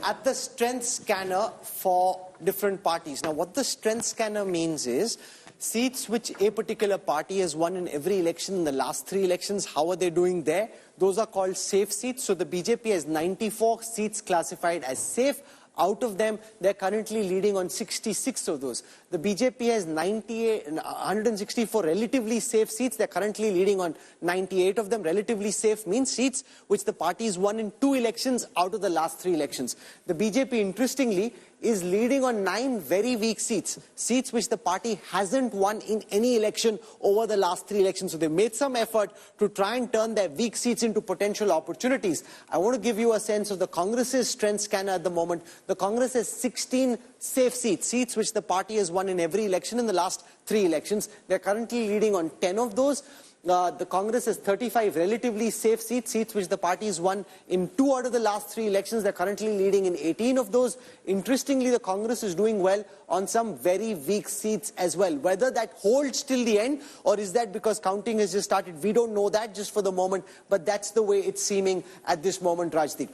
at the strength scanner for different parties. Now, what the strength scanner means is seats which a particular party has won in every election in the last 3 elections, how are they doing there? Those are called safe seats. So the BJP has 94 seats classified as safe. Out of them, they're currently leading on 66 of those. The BJP has 164 relatively safe seats. They're currently leading on 98 of them. Relatively safe means seats which the party's won in 2 elections out of the last 3 elections. The BJP, interestingly, is leading on 9 very weak seats. Seats which the party hasn't won in any election over the last 3 elections. So they made some effort to try and turn their weak seats into potential opportunities. I want to give you a sense of the Congress's strength scanner at the moment. The Congress has 16 safe seats, seats which the party has won in every election in the last 3 elections. They're currently leading on 10 of those. The Congress has 35 relatively safe seats, seats which the party has won in 2 out of the last 3 elections. They're currently leading in 18 of those. Interestingly, the Congress is doing well on some very weak seats as well. Whether that holds till the end or is that because counting has just started, we don't know that just for the moment, but that's the way it's seeming at this moment, Rajdeep.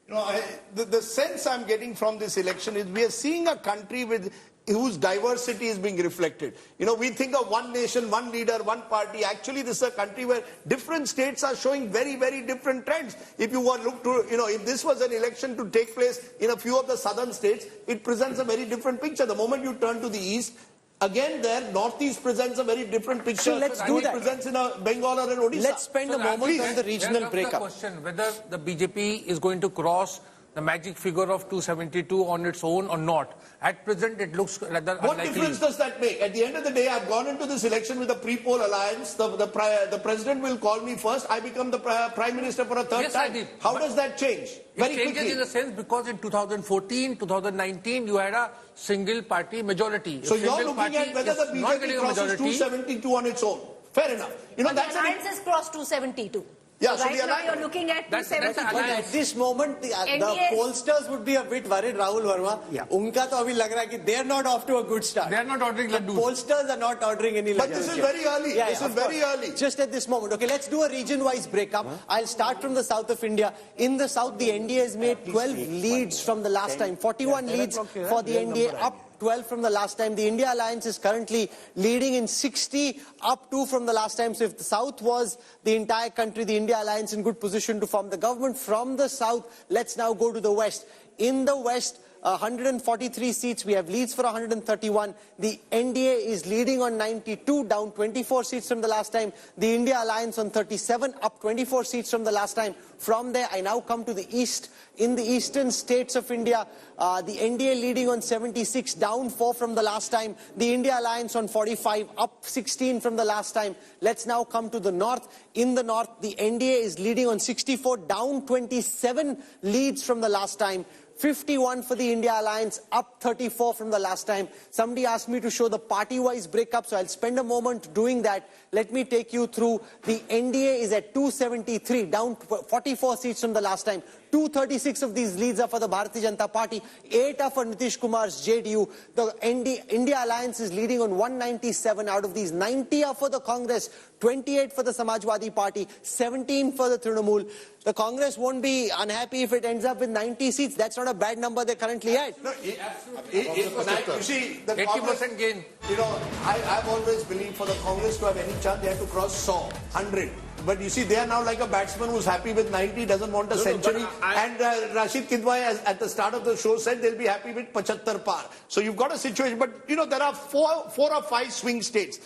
You know, the sense I'm getting from this election is we are seeing a country whose diversity is being reflected. You know, we think of one nation, one leader, one party. Actually, this is a country where different states are showing very, very different trends. If you were look to, you know, if this was an election to take place in a few of the southern states, it presents a very different picture. The moment you turn to the east, again there, northeast presents a very different picture. So let's do that. It presents in a Bengal or an Odisha. Let's spend a moment on the regional breakup. The question whether the BJP is going to cross the magic figure of 272 on its own or not. At present, it looks rather unlikely. What difference does that make? At the end of the day, I've gone into this election with a pre-poll alliance. The president will call me first. I become the prime minister for a third time. How does that change? It changes in a sense because in 2014, 2019, you had a single party majority. So you're looking at whether the BJP crosses 272 on its own. Fair enough. You know, but the alliance has crossed 272. Yeah, so right now you're looking at 272. But at this moment, the pollsters would be a bit worried, Rahul Verma. Yeah. Unka to abhi lag raha hai ki they're not off to a good start. They're not ordering laddus. The pollsters are not ordering any laddus. But this is very early. Yeah, this is very early. Just at this moment. Okay, let's do a region-wise breakup. I'll start from the south of India. In the south, the NDA has made 12 leads from the last time. 41 leads for the NDA, up 12 from the last time. The India Alliance is currently leading in 60, up 2 from the last time. So if the South was the entire country, the India Alliance in good position to form the government. From the South, let's now go to the West. In the West, 143 seats, we have leads for 131. The NDA is leading on 92, down 24 seats from the last time. The India Alliance on 37, up 24 seats from the last time. From there, I now come to the East. In the eastern states of India, the NDA leading on 76, down 4 from the last time. The India Alliance on 45, up 16 from the last time. Let's now come to the North. In the North, the NDA is leading on 64, down 27 leads from the last time. 51 for the India Alliance, up 34 from the last time. Somebody asked me to show the party-wise breakup, so I'll spend a moment doing that. Let me take you through. The NDA is at 273, down 44 seats from the last time. 236 of these leads are for the Bharatiya Janata Party, 8 are for Nitish Kumar's JDU. The India Alliance is leading on 197. Out of these, 90 are for the Congress, 28 for the Samajwadi Party, 17 for the Trinamool. The Congress won't be unhappy if it ends up with 90 seats. That's not a bad number they're currently at. No, you see, the 80% gain. You know, I've always believed for the Congress to have any chance, they have to cross 100. But you see, they are now like a batsman who's happy with 90, doesn't want a century. And Rashid Kidwai, at the start of the show, said they'll be happy with 75 par. So you've got a situation. But, you know, there are four or five swing states.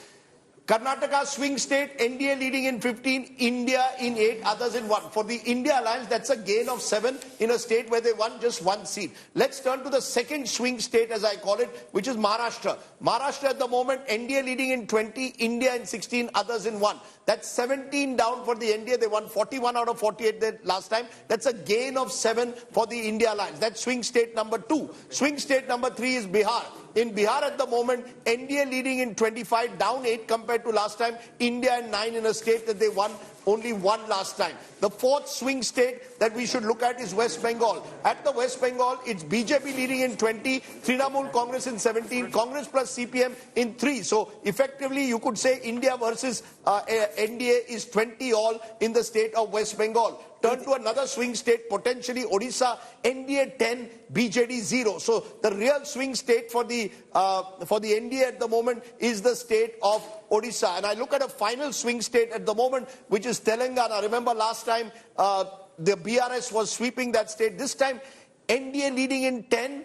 Karnataka swing state, NDA leading in 15, India in 8, others in 1. For the India Alliance, that's a gain of 7 in a state where they won just 1 seat. Let's turn to the second swing state, as I call it, which is Maharashtra. Maharashtra at the moment, NDA leading in 20, India in 16, others in 1. That's 17 down for the NDA. They won 41 out of 48 last time. That's a gain of 7 for the India Alliance. That's swing state number 2. Swing state number 3 is Bihar. In Bihar at the moment, NDA leading in 25, down 8 compared to last time. India in 9 in a state that they won only 1 last time. The fourth swing state that we should look at is West Bengal. At the West Bengal, it's BJP leading in 20, Trinamool Congress in 17, Congress plus CPM in 3. So effectively, you could say India versus NDA is 20 all in the state of West Bengal. turn to another swing state, potentially Odisha, NDA 10, BJD 0. So the real swing state for the NDA at the moment is the state of Odisha. And I look at a final swing state at the moment, which is Telangana. Remember last time the BRS was sweeping that state. This time NDA leading in 10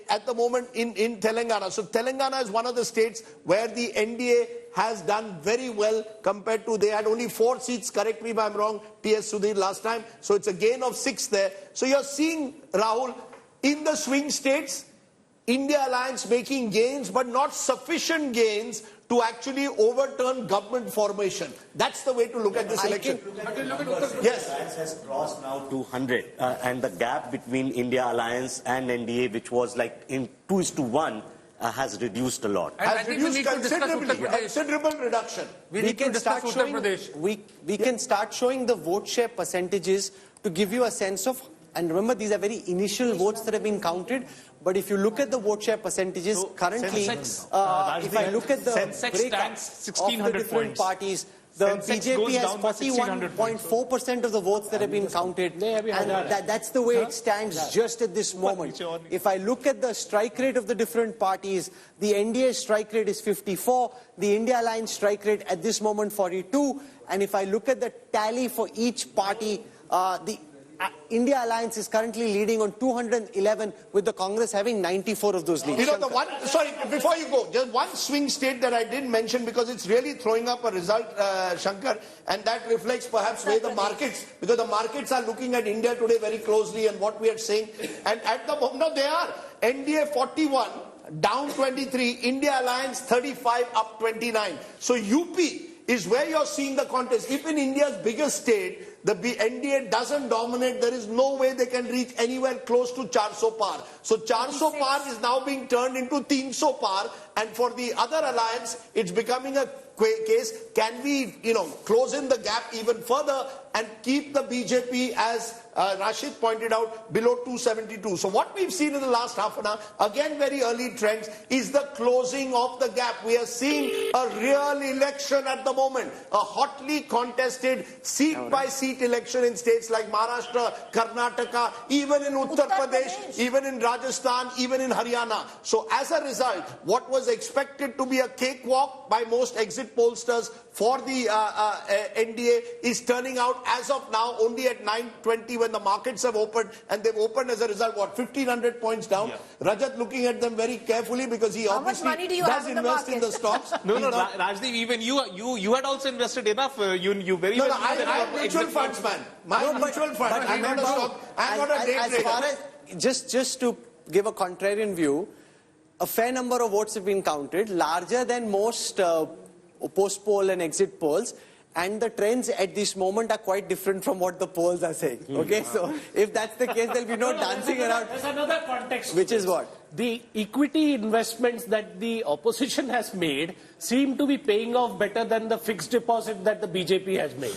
at the moment in Telangana. So Telangana is one of the states where the NDA has done very well compared to, they had only 4 seats, correct me if I'm wrong, T.S. Sudhir last time. So it's a gain of 6 there. So you're seeing, Rahul, in the swing states, India Alliance making gains, but not sufficient gains to actually overturn government formation. That's the way to look at this election. Yes. Alliance has crossed now 200, and the gap between India Alliance and NDA, which was like in 2:1, has reduced a lot. And Has reduced considerably, considerable reduction. We can start showing we can start showing the vote share percentages to give you a sense of, and remember these are very initial votes that have been counted, but if you look at the vote share percentages currently, if I look at the breakup of the different parties, the BJP has 41.4% of the votes that have been counted, and that's the way it stands just at this moment. If I look at the strike rate of the different parties, the NDA strike rate is 54, the India Alliance strike rate at this moment 42, and if I look at the tally for each party, the India Alliance is currently leading on 211, with the Congress having 94 of those leads. You know, the one, sorry, before you go, just one swing state that I didn't mention because it's really throwing up a result, Shankar, and that reflects perhaps where the markets, because the markets are looking at India today very closely and what we are saying. And at the moment, no, they are. NDA 41, down 23, India Alliance 35, up 29. So UP is where you're seeing the contest. If in India's biggest state, the NDA doesn't dominate, there is no way they can reach anywhere close to 400 par. So 400 par is now being turned into 300 par, and for the other alliance, it's becoming a case, can we, close in the gap even further and keep the BJP, as Rashid pointed out, below 272. So what we've seen in the last half an hour, again very early trends, is the closing of the gap. We are seeing a real election at the moment, a hotly contested seat-by-seat election in states like Maharashtra, Karnataka, even in Uttar Pradesh, even in Rajasthan, even in Haryana. So as a result, what was expected to be a cakewalk by most exit pollsters for the NDA is turning out as of now only at 9:20 when the markets have opened, and they've opened as a result, what, 1,500 points down? Yeah. Rajat looking at them very carefully because he obviously does invest in the stocks. No, Rajdeep, even you had also invested enough. You very well. No, I am mutual funds man. Mutual fund. I'm not a stock. I'm not a day trader. As far as, just to give a contrarian view, a fair number of votes have been counted, larger than most post-poll and exit polls, and the trends at this moment are quite different from what the polls are saying. Okay, so if that's the case, there'll be no dancing around. There's another context. Which is what? The equity investments that the opposition has made seem to be paying off better than the fixed deposit that the BJP has made.